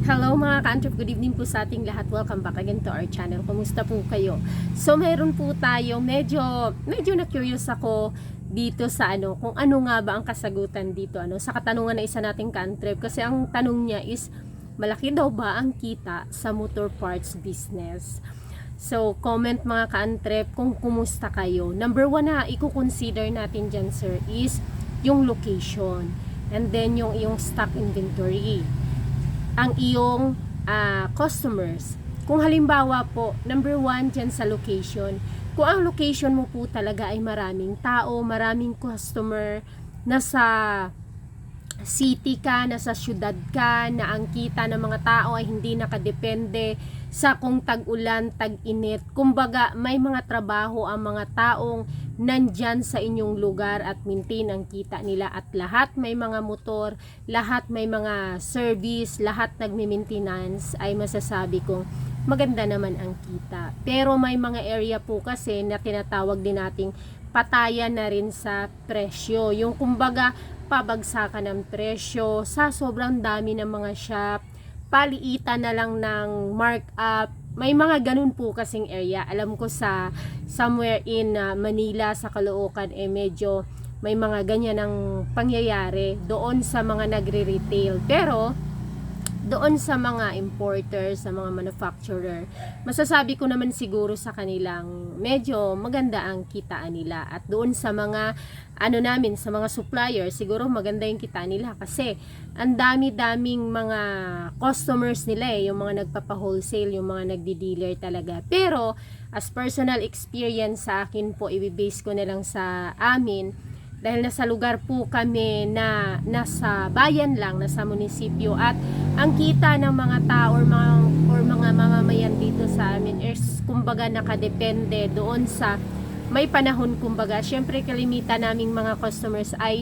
Hello mga ka-antrep, good evening po sa ating lahat. Welcome back again to our channel. Kumusta po kayo? So mayroon po tayo, medyo na-curious ako dito sa kung ano nga ba ang kasagutan dito sa katanungan na isa nating ka-antrep. Kasi ang tanong niya is, malaki daw ba ang kita sa motor parts business? So comment mga ka-antrep kung kumusta kayo. Number one na i-consider natin dyan sir is yung location. And then yung iyong stock inventory, ang iyong customers. Kung halimbawa po, number one dyan sa location, kung ang location mo po talaga ay maraming tao, maraming customer, nasa city ka, nasa syudad ka, na ang kita ng mga tao ay hindi nakadepende sa kung tag-ulan, tag-init. Kumbaga, may mga trabaho ang mga taong nandyan sa inyong lugar at maintain ang kita nila, at lahat may mga motor, lahat may mga service, lahat nagmi-maintenance, ay masasabi kong maganda naman ang kita. Pero may mga area po kasi na tinatawag din nating patayan na rin sa presyo. Yung kumbaga, pabagsakan ng presyo sa sobrang dami ng mga shop, paliitan na lang ng markup. May mga ganun po kasing area. Alam ko sa somewhere in Manila, sa Caloocan, medyo may mga ganyan ang pangyayari doon sa mga nagre-retail. Pero doon sa mga importers, sa mga manufacturer, masasabi ko naman siguro sa kanilang medyo maganda ang kitaan nila. At doon sa mga namin, sa mga supplier, siguro maganda yung kita nila kasi ang dami-daming mga customers nila yung mga nagpapa-wholesale, yung mga nagdi-dealer talaga. Pero as personal experience sa akin po, i-base ko na lang sa amin, dahil nasa lugar po kami na nasa bayan lang, nasa munisipyo, at ang kita ng mga tao or mga mamamayan dito sa amin is kumbaga nakadepende doon sa may panahon. Kumbaga, syempre kalimitan naming mga customers ay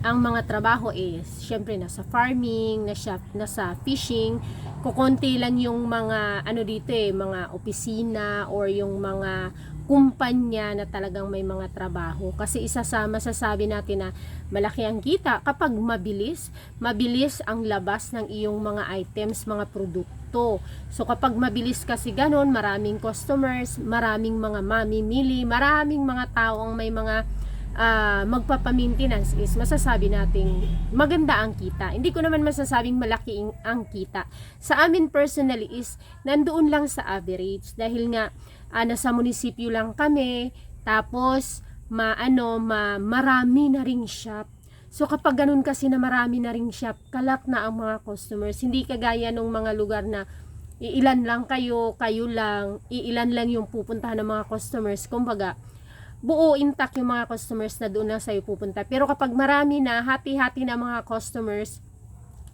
ang mga trabaho is syempre nasa farming, nasa fishing. Kukunti lang yung mga dito mga opisina or yung mga kumpanya na talagang may mga trabaho. Kasi masasabi natin na malaki ang kita kapag mabilis ang labas ng iyong mga items, mga produkto. So kapag mabilis kasi ganon, maraming customers, maraming mga mamimili, maraming mga tao ang may mga magpapa-maintenance, is masasabi nating maganda ang kita. Hindi ko naman masasabing malaki ang kita. Sa amin personally is nandoon lang sa average, dahil nga nasa munisipyo lang kami, tapos marami na ring shop. So kapag ganun kasi na marami na ring shop, kalat na ang mga customers. Hindi kagaya nung mga lugar na iilan lang kayo lang, iilan lang yung pupuntahan ng mga customers. Kumbaga, buo intact yung mga customers na doon lang sa'yo pupunta. Pero kapag marami na, hati-hati na mga customers,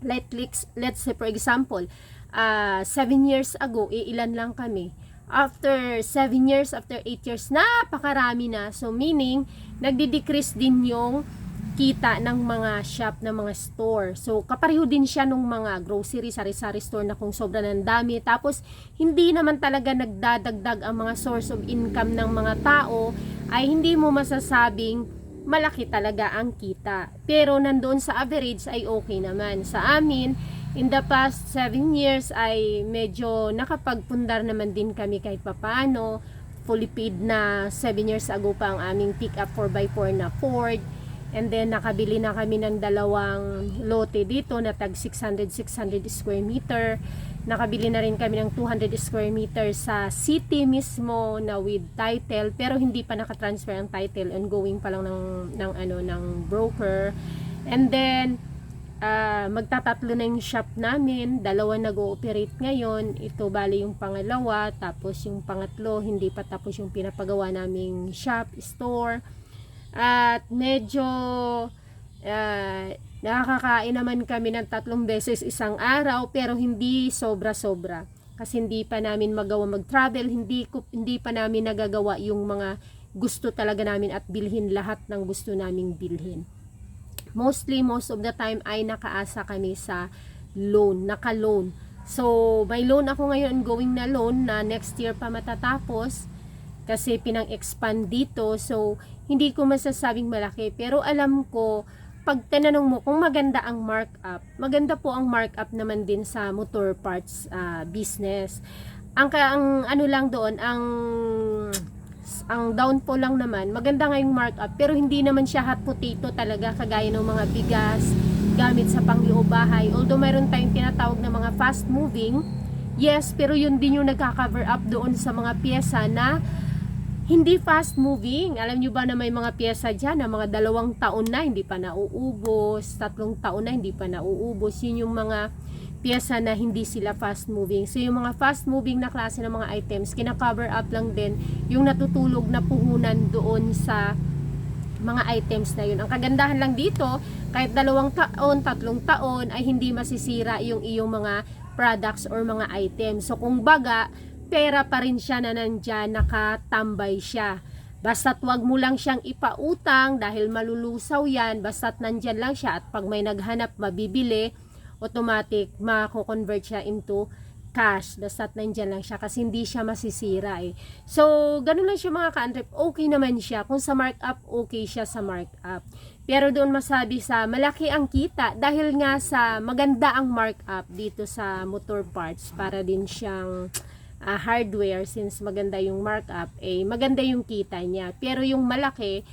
let's say for example, 7 years ago, ilan lang kami. After 7 years, after 8 years, napakarami na. So meaning, nagdi-decrease din yung kita ng mga shop, ng mga store. So kapareho din siya nung mga grocery, sari-sari store na kung sobra ng dami. Tapos hindi naman talaga nagdadagdag ang mga source of income ng mga tao, ay hindi mo masasabing malaki talaga ang kita. Pero nandoon sa average ay okay naman. Sa amin, in the past 7 years ay medyo nakapagpundar naman din kami kahit papaano. Fully paid na 7 years ago pa ang aming pick up 4x4 na Ford. And then nakabili na kami ng 2 lote dito na tag 600 square meter. Nakabili na rin kami ng 200 square meter sa city mismo na with title, pero hindi pa nakatransfer ang title, ongoing pa lang ng broker. And then magtatatlo na yung shop namin, 2 nag-ooperate ngayon, ito bali yung pangalawa, tapos yung pangatlo hindi pa tapos yung pinapagawa naming shop, store. At medyo nakakain naman kami ng 3 beses isang araw, pero hindi sobra-sobra. Kasi hindi pa namin magawa mag-travel, hindi pa namin nagagawa yung mga gusto talaga namin at bilhin lahat ng gusto naming bilhin. Most of the time ay nakaasa kami sa loan, naka-loan. So, may loan ako ngayon, going na loan na next year pa matatapos kasi pinang-expand dito. So, hindi ko masasabing malaki, pero alam ko pag tinanong mo kung maganda ang markup, maganda po ang markup naman din sa motor parts business. Ang ano lang doon, ang downfall lang naman, maganda nga yung markup, pero hindi naman siya hot potato talaga kagaya ng mga bigas, gamit sa pangloob bahay. Although mayroon tayong tinatawag na mga fast moving, yes, pero yun din yung nagka-cover up doon sa mga pyesa na hindi fast moving. Alam nyo ba na may mga pyesa dyan na mga 2 taon na hindi pa nauubos, 3 taon na hindi pa nauubos. Yun yung mga pyesa na hindi sila fast moving. So yung mga fast moving na klase ng mga items, kina-cover up lang din yung natutulog na puhunan doon sa mga items na yun. Ang kagandahan lang dito, kahit 2 taon, 3 taon ay hindi masisira yung iyong mga products or mga items. So kung baga, pera pa rin siya na nandyan, nakatambay siya. Basta't wag mo lang siyang ipautang dahil malulusaw yan, basta't nandyan lang siya at pag may naghanap mabibili, automatic mako-convert siya into cash. Basta't nandyan lang siya kasi hindi siya masisira eh. So, ganun lang siya mga ka-antrep. Okay naman siya. Kung sa markup, okay siya sa markup. Pero doon masabi sa malaki ang kita dahil nga sa maganda ang markup dito sa motor parts para din siyang hardware, since maganda yung markup, maganda yung kita niya. Pero yung malaki,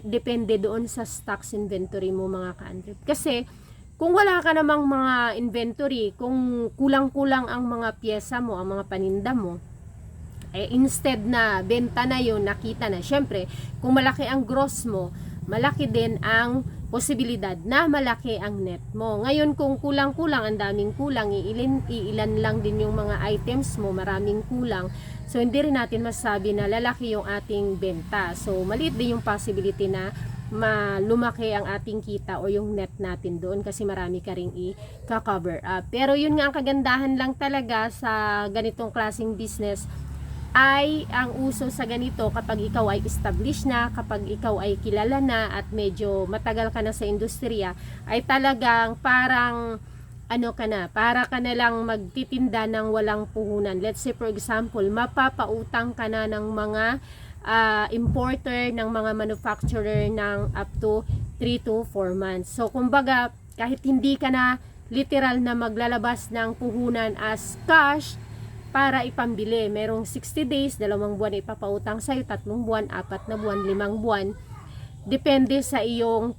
depende doon sa stocks inventory mo mga ka-antrep. Kasi, kung wala ka namang mga inventory, kung kulang-kulang ang mga pyesa mo, ang mga paninda mo, instead na benta na yun, nakita na. Syempre, kung malaki ang gross mo, malaki din ang posibilidad na malaki ang net mo. Ngayon kung kulang-kulang, ang daming kulang, iilan lang din yung mga items mo, maraming kulang. So hindi rin natin masabi na lalaki yung ating benta. So maliit din yung possibility na lumaki ang ating kita o yung net natin doon kasi marami ka ring i-cover up. Pero yun nga ang kagandahan lang talaga sa ganitong klaseng business ay ang uso sa ganito kapag ikaw ay established na, kapag ikaw ay kilala na at medyo matagal ka na sa industriya, ay talagang parang para ka na lang magtitinda ng walang puhunan. Let's say for example, mapapautang ka na ng mga importer, ng mga manufacturer ng up to 3 to 4 months. So kumbaga, kahit hindi ka na literal na maglalabas ng puhunan as cash para ipambili, merong 60 days, 2 buwan ipapautang sa'yo, 3 buwan, 4 na buwan, 5 buwan, depende sa iyong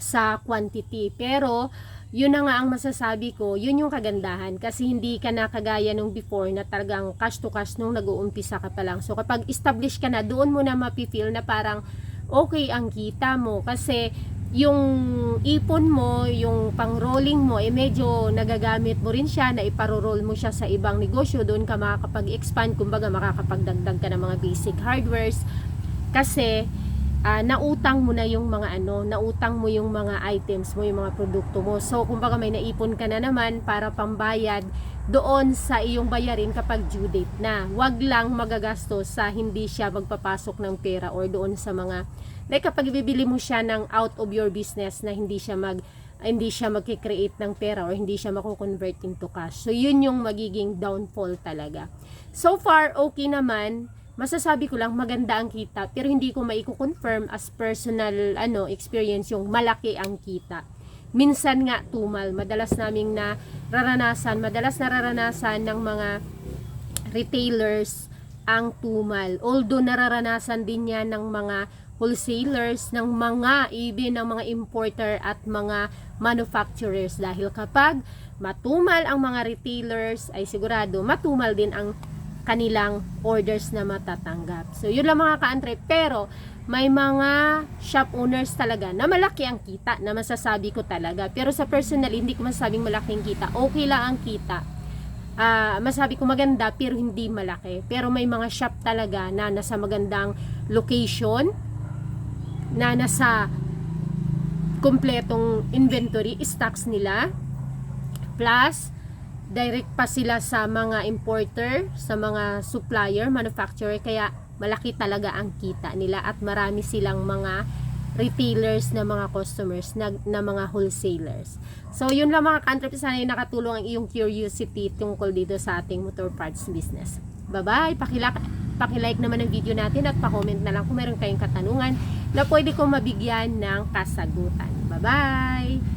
sa quantity. Pero yun na nga ang masasabi ko, yun yung kagandahan kasi hindi ka na kagaya nung before na talagang cash to cash nung nag-uumpisa ka pa lang. So kapag established ka na, doon mo na mapifeel na parang okay ang kita mo kasi yung ipon mo, yung pang-rolling mo, medyo nagagamit mo rin siya na iparoroll mo siya sa ibang negosyo. Doon ka makakapag-expand, kumbaga makakapagdagdag ka ng mga basic hardwares kasi nautang mo na yung mga nautang mo yung mga items mo, yung mga produkto mo. So kumbaga may naipon ka na naman para pambayad doon sa iyong bayarin kapag due date na. Wag lang magagastos sa hindi siya magpapasok ng pera or doon sa mga like kapag bibili mo siya ng out of your business na hindi siya magki-create ng pera or hindi siya mako-convert into cash. So yun yung magiging downfall talaga. So far okay naman. Masasabi ko lang maganda ang kita pero hindi ko maiko-confirm as personal experience yung malaki ang kita. Minsan nga tumal, madalas nararanasan ng mga retailers ang tumal. Although nararanasan din yan ng mga wholesalers, ng mga importer at mga manufacturers dahil kapag matumal ang mga retailers ay sigurado matumal din ang kanilang orders na matatanggap. So yun lang mga ka-antrep, pero may mga shop owners talaga na malaki ang kita na masasabi ko talaga, pero sa personal hindi ko masasabing malaking kita, okay lang ang kita. Masabi ko maganda pero hindi malaki, pero may mga shop talaga na nasa magandang location, na nasa kumpletong inventory, stocks nila, plus direct pa sila sa mga importer, sa mga supplier, manufacturer, kaya malaki talaga ang kita nila at marami silang mga retailers na mga customers, na mga wholesalers. So yun lang mga ka-antrep, sana yung nakatulong ang iyong curiosity tungkol dito sa ating motor parts business. Bye bye, pakilike naman ang video natin at pa-comment na lang kung meron kayong katanungan. na pwede kong mabigyan ng kasagutan. Bye-bye!